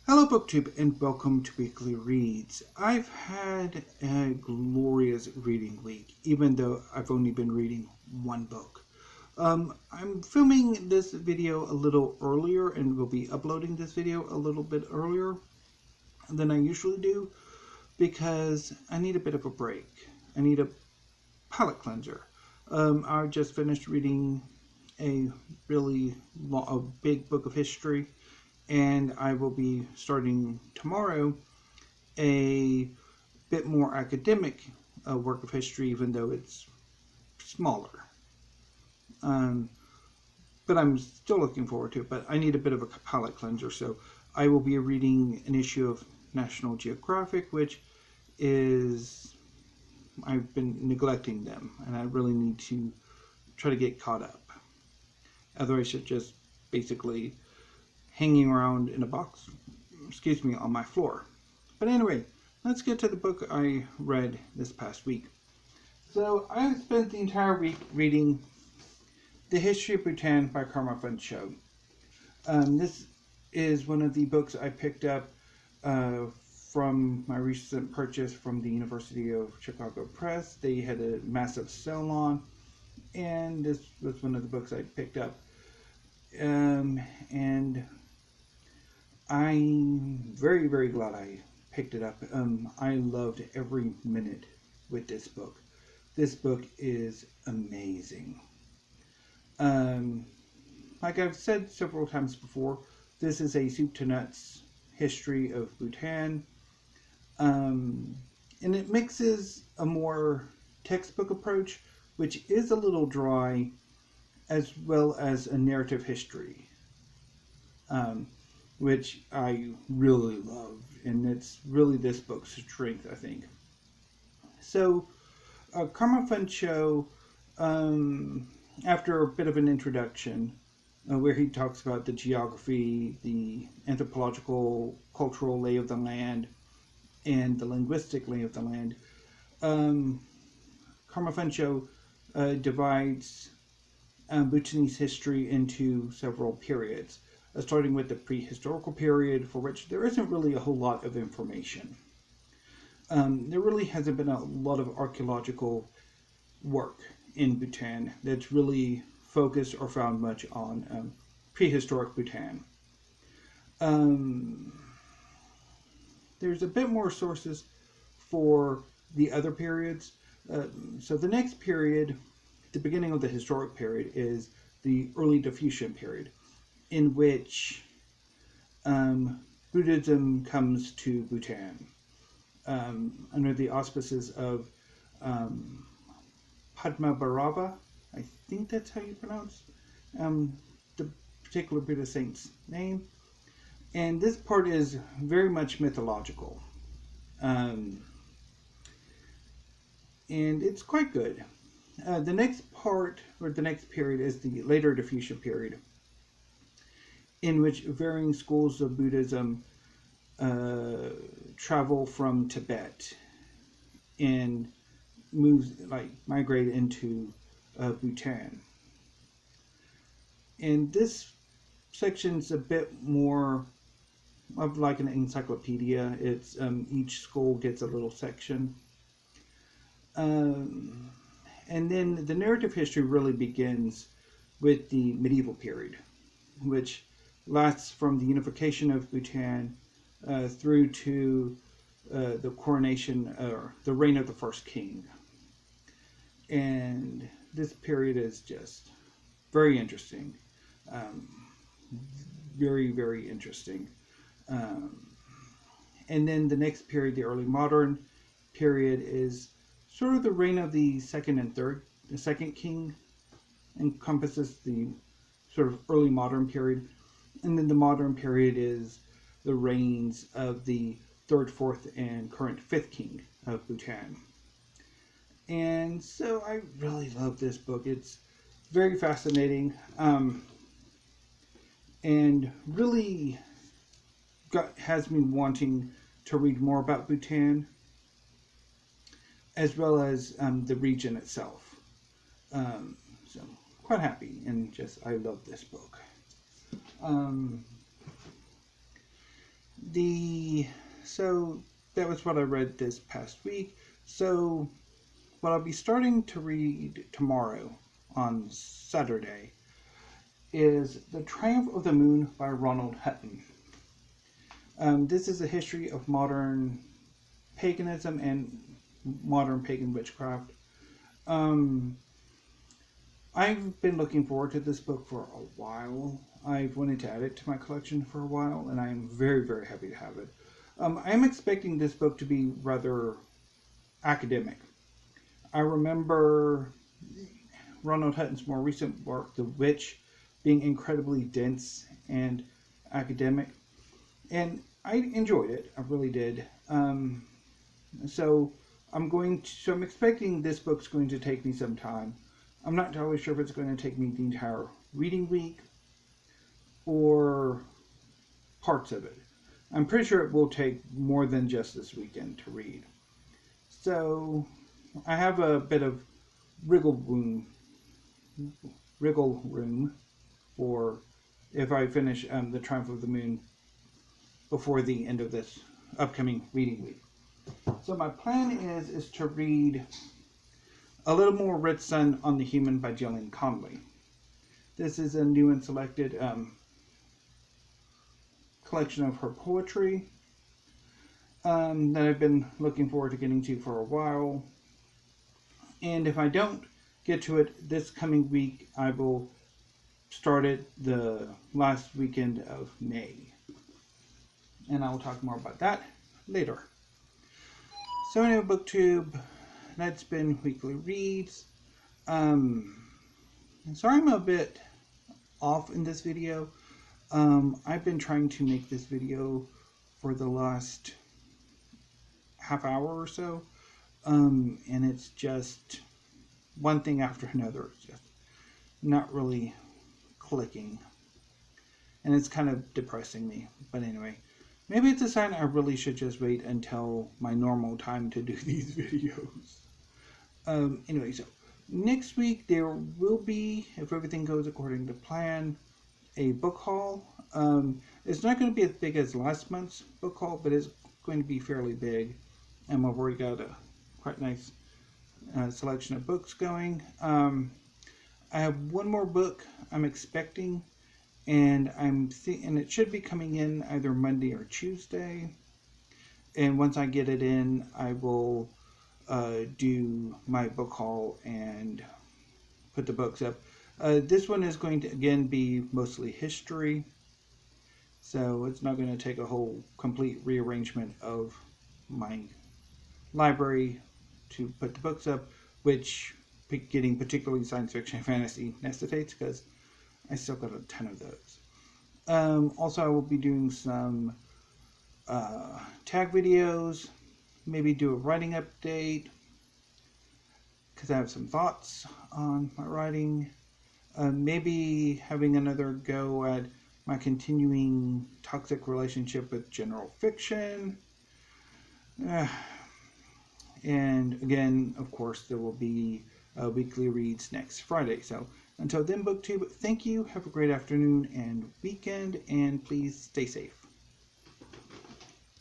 Hello BookTube and welcome to Weekly Reads. I've had a glorious reading week, even though I've only been reading one book. I'm filming this video a little earlier and will be uploading this video a little bit earlier than I usually do because I need a bit of a break. I need a palate cleanser. I just finished reading a big book of history, and I will be starting tomorrow a bit more academic work of history, even though it's smaller. But I'm still looking forward to it, but I need a bit of a palate cleanser, so I will be reading an issue of National Geographic, which is, I've been neglecting them, and I really need to try to get caught up. Otherwise, it's just basically hanging around in a box, on my floor. But anyway, let's get to the book I read this past week. So I spent the entire week reading The History of Bhutan by Phuntsho. This is one of the books I picked up from my recent purchase from the University of Chicago Press. They had a massive sale on, and this was one of the books I picked up. And I'm very, very glad I picked it up. I loved every minute with this book. This book is amazing. Like I've said several times before, this is a soup to nuts history of Bhutan. And it mixes a more textbook approach, which is a little dry, as well as a narrative history, which I really love, and it's really this book's strength, I think. So, Phuntsho, after a bit of an introduction, where he talks about the geography, the anthropological, cultural lay of the land, and the linguistic lay of the land, Phuntsho divides Bhutanese history into several periods, starting with the prehistorical period, for which there isn't really a whole lot of information. There really hasn't been a lot of archaeological work in Bhutan that's really focused or found much on prehistoric Bhutan. There's a bit more sources for the other periods. So the next period, the beginning of the historic period, is the early diffusion period, in which Buddhism comes to Bhutan under the auspices of Padma, I think that's how you pronounce the particular Buddha saint's name. And this part is very much mythological. And it's quite good. The next part, or the next period, is the later diffusion period, in which varying schools of Buddhism travel from Tibet and migrate into Bhutan. And this section's a bit more of like an encyclopedia. It's each school gets a little section. And then the narrative history really begins with the medieval period, which lasts from the unification of Bhutan through to the coronation, or the reign of the first king. And this period is just very interesting. Very, very interesting. And then the next period, the early modern period, is sort of the reign of the second king, encompasses the sort of early modern period. And then the modern period is the reigns of the third, fourth, and current fifth king of Bhutan. And so I really love this book. It's very fascinating, and really has me wanting to read more about Bhutan, as well as the region itself. So quite happy, and I love this book. So that was what I read this past week. So what I'll be starting to read tomorrow on Saturday is The Triumph of the Moon by Ronald Hutton. This is a history of modern paganism and modern pagan witchcraft. I've been looking forward to this book for a while. I've wanted to add it to my collection for a while, and I'm very, very happy to have it. I am expecting this book to be rather academic. I remember Ronald Hutton's more recent work, The Witch, being incredibly dense and academic, and I enjoyed it. I really did. So I'm expecting this book's going to take me some time. I'm not entirely sure if it's going to take me the entire reading week or parts of it. I'm pretty sure it will take more than just this weekend to read. So I have a bit of wriggle room for if I finish The Triumph of the Moon before the end of this upcoming reading week. So my plan is to read A Little More Red Sun on the Human by Gillian Conoley. This is a new and selected collection of her poetry that I've been looking forward to getting to for a while. And if I don't get to it this coming week, I will start it the last weekend of May. And I will talk more about that later. So anyway, BookTube, that's been Weekly Reads. Sorry I'm a bit off in this video. I've been trying to make this video for the last half hour or so, and it's just one thing after another. It's just not really clicking, and it's kind of depressing me. But anyway, maybe it's a sign I really should just wait until my normal time to do these videos. Anyway, so next week there will be, if everything goes according to plan, a book haul. It's not going to be as big as last month's book haul, but it's going to be fairly big. And I've already got a quite nice selection of books going. I have one more book I'm expecting, and and it should be coming in either Monday or Tuesday. And once I get it in, I will do my book haul and put the books up. This one is going to again be mostly history, so it's not going to take a whole complete rearrangement of my library to put the books up, which getting particularly science fiction and fantasy necessitates, because I still got a ton of those. Also, I will be doing some tag videos, maybe do a writing update, because I have some thoughts on my writing. Maybe having another go at my continuing toxic relationship with general fiction. And again, of course, there will be weekly reads next Friday. So until then, BookTube, thank you. Have a great afternoon and weekend, and please stay safe.